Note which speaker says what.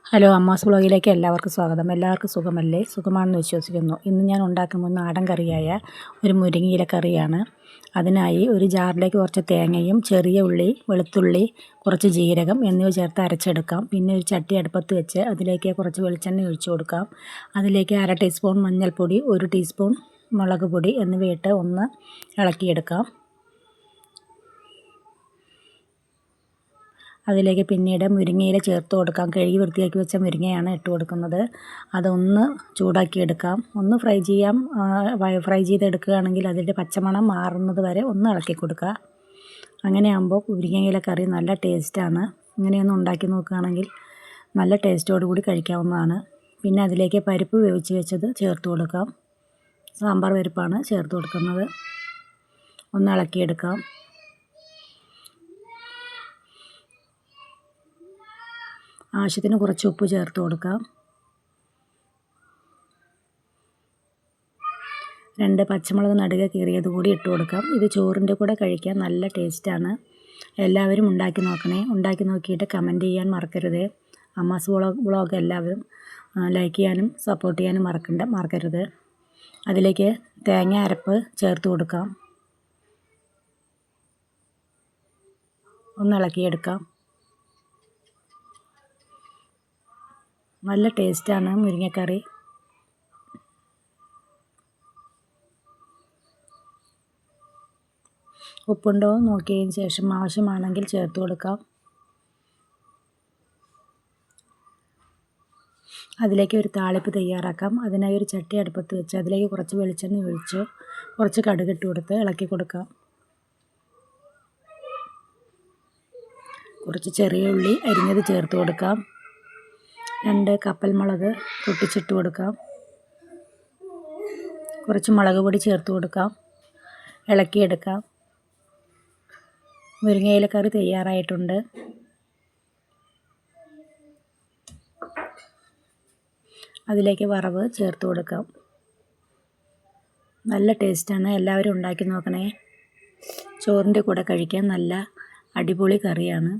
Speaker 1: Hello, Amma's വ്ളോഗിലേക്ക് എല്ലാവർക്കും സ്വാഗതം. എല്ലാവർക്കും സുഖമല്ലേ? സുഖമാണെന്ന് വിശ്വസിക്കുന്നു. ഇന്ന് ഞാൻ ഉണ്ടാക്കുന്ന നാടൻ കറിയായ ഒരു മുരിങ്ങയില കറിയാണ്. അതിനായി ഒരു ജാറിലേക്ക് കുറച്ച് തേങ്ങയും ചെറിയ ഉള്ളി, വെളുത്തുള്ളി, കുറച്ച് ജീരകം എന്നിവ ചേർത്ത് അരച്ചെടുക്കാം. പിന്നെ ഒരു ചട്ടി അടുപ്പത്ത് വെച്ച് അതിലേക്ക് കുറച്ച് വെളിച്ചെണ്ണ ഒഴിച്ചു കൊടുക്കാം. അതിലേക്ക് 1/2 ടീസ്പൂൺ മഞ്ഞൾപ്പൊടി, 1 ടീസ്പൂൺ മുളക് പൊടി എന്നിവയിട്ട് ഒന്ന് ഇളക്കിയെടുക്കാം. അതിലേക്ക് പിന്നീട് മുരിങ്ങയില ചേർത്ത് കൊടുക്കാം. കഴുകി വൃത്തിയാക്കി വെച്ച മുരിങ്ങയാണ് ഇട്ട് കൊടുക്കുന്നത്. അതൊന്ന് ചൂടാക്കിയെടുക്കാം. ഒന്ന് ഫ്രൈ ചെയ്തെടുക്കുകയാണെങ്കിൽ അതിൻ്റെ പച്ചമണം മാറുന്നത് വരെ ഒന്ന് ഇളക്കി കൊടുക്കുക. അങ്ങനെയാകുമ്പോൾ മുരിങ്ങയില കറി നല്ല ടേസ്റ്റാണ്. ഇങ്ങനെയൊന്ന് ഉണ്ടാക്കി നോക്കുകയാണെങ്കിൽ നല്ല ടേസ്റ്റോടു കൂടി കഴിക്കാവുന്നതാണ്. പിന്നെ അതിലേക്ക് പരിപ്പ് വേവിച്ച് വെച്ചത് ചേർത്ത് കൊടുക്കാം. സാമ്പാർ പരിപ്പാണ് ചേർത്ത് കൊടുക്കുന്നത്. ഒന്ന് ഇളക്കിയെടുക്കാം. ആവശ്യത്തിന് കുറച്ച് ഉപ്പ് ചേർത്ത് കൊടുക്കാം. 2 പച്ചമുളക് നടുകെ കീറിയത് കൂടി ഇട്ട് കൊടുക്കാം. ഇത് ചോറിൻ്റെ കൂടെ കഴിക്കാൻ നല്ല ടേസ്റ്റാണ്. എല്ലാവരും ഉണ്ടാക്കി നോക്കണേ. ഉണ്ടാക്കി നോക്കിയിട്ട് കമൻറ്റ് ചെയ്യാൻ മറക്കരുത്. അമ്മാസ് വ്ളോഗ് എല്ലാവരും ലൈക്ക് ചെയ്യാനും സപ്പോർട്ട് ചെയ്യാനും മറക്കരുത്. അതിലേക്ക് തേങ്ങ അരപ്പ് ചേർത്ത് കൊടുക്കാം. ഒന്ന് ഇളക്കിയെടുക്കാം. നല്ല ടേസ്റ്റാണ് മുരിങ്ങക്കറി. ഉപ്പുണ്ടോ നോക്കിയതിന് ശേഷം ആവശ്യമാണെങ്കിൽ ചേർത്ത് കൊടുക്കാം. അതിലേക്ക് ഒരു താളിപ്പ് തയ്യാറാക്കാം. അതിനായി ഒരു ചട്ടി അടുപ്പത്ത് വെച്ച് അതിലേക്ക് കുറച്ച് വെളിച്ചെണ്ണ ഒഴിച്ച് കുറച്ച് കടുകിട്ട് കൊടുത്ത് ഇളക്കി കൊടുക്കാം. കുറച്ച് ചെറിയ ഉള്ളി അരിഞ്ഞത് ചേർത്ത് കൊടുക്കാം. 2 കപ്പൽ മുളക് പൊട്ടിച്ചിട്ട് കൊടുക്കാം. കുറച്ച് മുളക് പൊടി ചേർത്ത് കൊടുക്കാം. ഇളക്കിയെടുക്കാം. മുരിങ്ങയില കറി തയ്യാറായിട്ടുണ്ട്. അതിലേക്ക് വറവ് ചേർത്ത് കൊടുക്കാം. നല്ല ടേസ്റ്റാണ്. എല്ലാവരും ഉണ്ടാക്കി നോക്കണേ. ചോറിൻ്റെ കൂടെ കഴിക്കാൻ നല്ല അടിപൊളി കറിയാണ്.